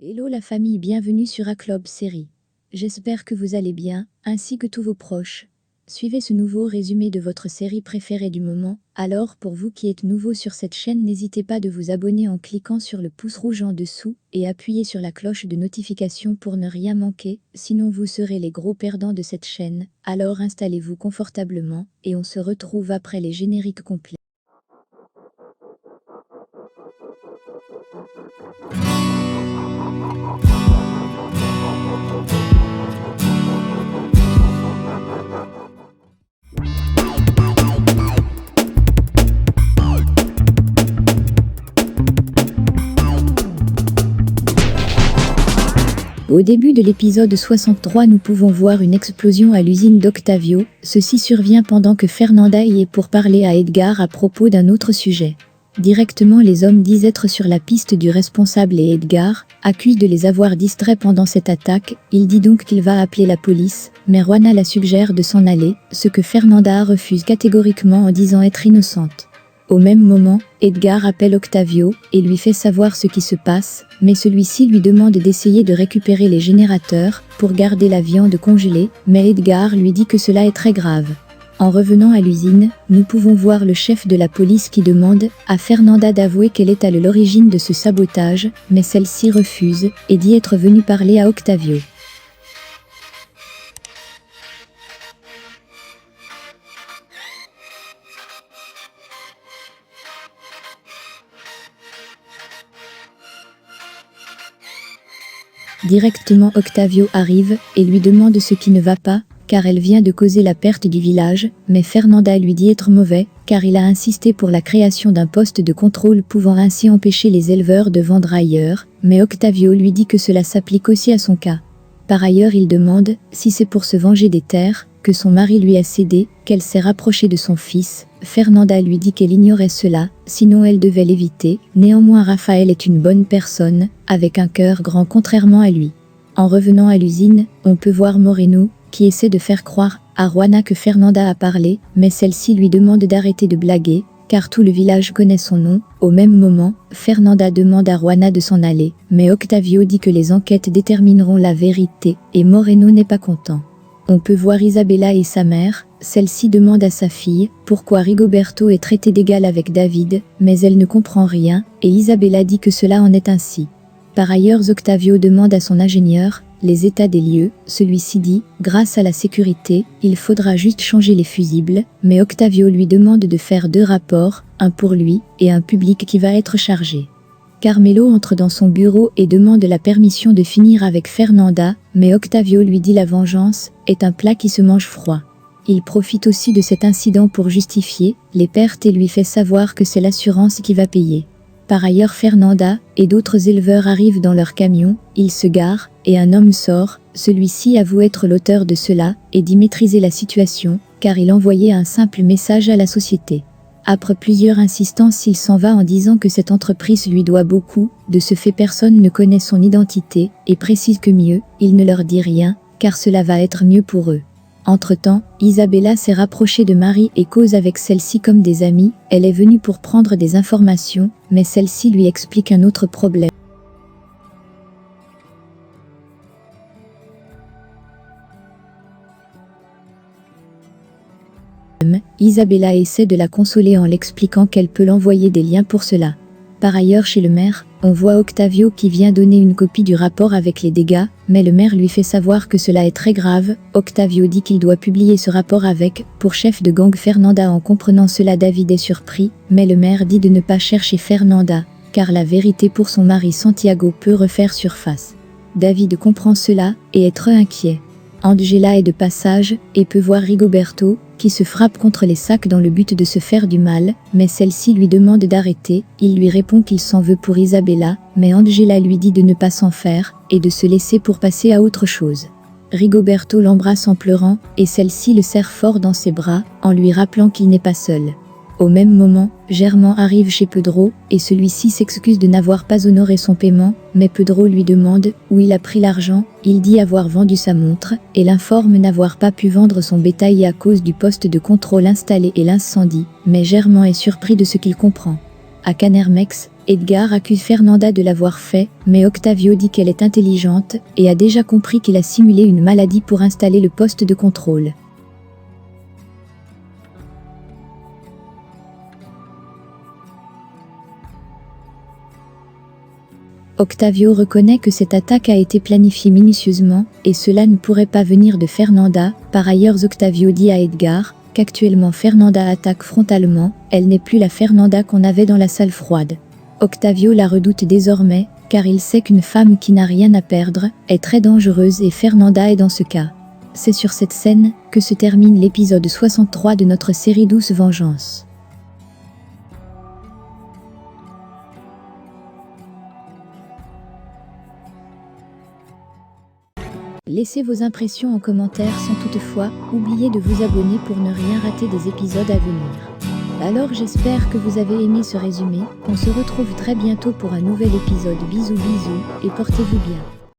Hello la famille, bienvenue sur A-Club Série. J'espère que vous allez bien, ainsi que tous vos proches. Suivez ce nouveau résumé de votre série préférée du moment. Alors pour vous qui êtes nouveau sur cette chaîne, n'hésitez pas de vous abonner en cliquant sur le pouce rouge en dessous et appuyez sur la cloche de notification pour ne rien manquer, sinon vous serez les gros perdants de cette chaîne. Alors installez-vous confortablement et on se retrouve après les génériques complets. Au début de l'épisode 63, nous pouvons voir une explosion à l'usine d'Octavio. Ceci survient pendant que Fernanda y est pour parler à Edgar à propos d'un autre sujet. Directement, les hommes disent être sur la piste du responsable et Edgar accuse de les avoir distraits pendant cette attaque. Il dit donc qu'il va appeler la police, mais Juana la suggère de s'en aller, ce que Fernanda refuse catégoriquement en disant être innocente. Au même moment, Edgar appelle Octavio et lui fait savoir ce qui se passe, mais celui-ci lui demande d'essayer de récupérer les générateurs pour garder la viande congelée, mais Edgar lui dit que cela est très grave. En revenant à l'usine, nous pouvons voir le chef de la police qui demande à Fernanda d'avouer qu'elle est à l'origine de ce sabotage, mais celle-ci refuse et dit être venue parler à Octavio. Directement, Octavio arrive et lui demande ce qui ne va pas, car elle vient de causer la perte du village, mais Fernanda lui dit être mauvais, car il a insisté pour la création d'un poste de contrôle pouvant ainsi empêcher les éleveurs de vendre ailleurs, mais Octavio lui dit que cela s'applique aussi à son cas. Par ailleurs, il demande si c'est pour se venger des terres que son mari lui a cédé, qu'elle s'est rapprochée de son fils. Fernanda lui dit qu'elle ignorait cela, sinon elle devait l'éviter. Néanmoins, Raphaël est une bonne personne, avec un cœur grand contrairement à lui. En revenant à l'usine, on peut voir Moreno, qui essaie de faire croire à Juana que Fernanda a parlé, mais celle-ci lui demande d'arrêter de blaguer, car tout le village connaît son nom. Au même moment, Fernanda demande à Juana de s'en aller, mais Octavio dit que les enquêtes détermineront la vérité, et Moreno n'est pas content. On peut voir Isabella et sa mère. Celle-ci demande à sa fille pourquoi Rigoberto est traité d'égal avec David, mais elle ne comprend rien, et Isabella dit que cela en est ainsi. Par ailleurs, Octavio demande à son ingénieur les états des lieux. Celui-ci dit, grâce à la sécurité, il faudra juste changer les fusibles, mais Octavio lui demande de faire 2 rapports, un pour lui et un public qui va être chargé. Carmelo entre dans son bureau et demande la permission de finir avec Fernanda, mais Octavio lui dit la vengeance est un plat qui se mange froid. Il profite aussi de cet incident pour justifier les pertes et lui fait savoir que c'est l'assurance qui va payer. Par ailleurs, Fernanda et d'autres éleveurs arrivent dans leur camion, ils se garent et un homme sort. Celui-ci avoue être l'auteur de cela et dit maîtriser la situation, car il envoyait un simple message à la société. Après plusieurs insistances, il s'en va en disant que cette entreprise lui doit beaucoup. De ce fait, personne ne connaît son identité et précise que mieux, il ne leur dit rien, car cela va être mieux pour eux. Entre-temps, Isabella s'est rapprochée de Marie et cause avec celle-ci comme des amis. Elle est venue pour prendre des informations, mais celle-ci lui explique un autre problème. Isabella essaie de la consoler en l'expliquant qu'elle peut l'envoyer des liens pour cela. Par ailleurs, chez le maire, on voit Octavio qui vient donner une copie du rapport avec les dégâts, mais le maire lui fait savoir que cela est très grave. Octavio dit qu'il doit publier ce rapport avec, pour chef de gang Fernanda. En comprenant cela, David est surpris, mais le maire dit de ne pas chercher Fernanda, car la vérité pour son mari Santiago peut refaire surface. David comprend cela et est très inquiet. Angela est de passage et peut voir Rigoberto, qui se frappe contre les sacs dans le but de se faire du mal, mais celle-ci lui demande d'arrêter. Il lui répond qu'il s'en veut pour Isabella, mais Angela lui dit de ne pas s'en faire et de se laisser pour passer à autre chose. Rigoberto l'embrasse en pleurant et celle-ci le serre fort dans ses bras en lui rappelant qu'il n'est pas seul. Au même moment, Germain arrive chez Pedro et celui-ci s'excuse de n'avoir pas honoré son paiement, mais Pedro lui demande où il a pris l'argent. Il dit avoir vendu sa montre et l'informe n'avoir pas pu vendre son bétail à cause du poste de contrôle installé et l'incendie, mais Germain est surpris de ce qu'il comprend. À Canermex, Edgar accuse Fernanda de l'avoir fait, mais Octavio dit qu'elle est intelligente et a déjà compris qu'il a simulé une maladie pour installer le poste de contrôle. Octavio reconnaît que cette attaque a été planifiée minutieusement, et cela ne pourrait pas venir de Fernanda. Par ailleurs, Octavio dit à Edgar qu'actuellement Fernanda attaque frontalement, elle n'est plus la Fernanda qu'on avait dans la salle froide. Octavio la redoute désormais, car il sait qu'une femme qui n'a rien à perdre est très dangereuse et Fernanda est dans ce cas. C'est sur cette scène que se termine l'épisode 63 de notre série Douce Vengeance. Laissez vos impressions en commentaire sans toutefois oublier de vous abonner pour ne rien rater des épisodes à venir. Alors j'espère que vous avez aimé ce résumé, on se retrouve très bientôt pour un nouvel épisode. Bisous bisous et portez-vous bien.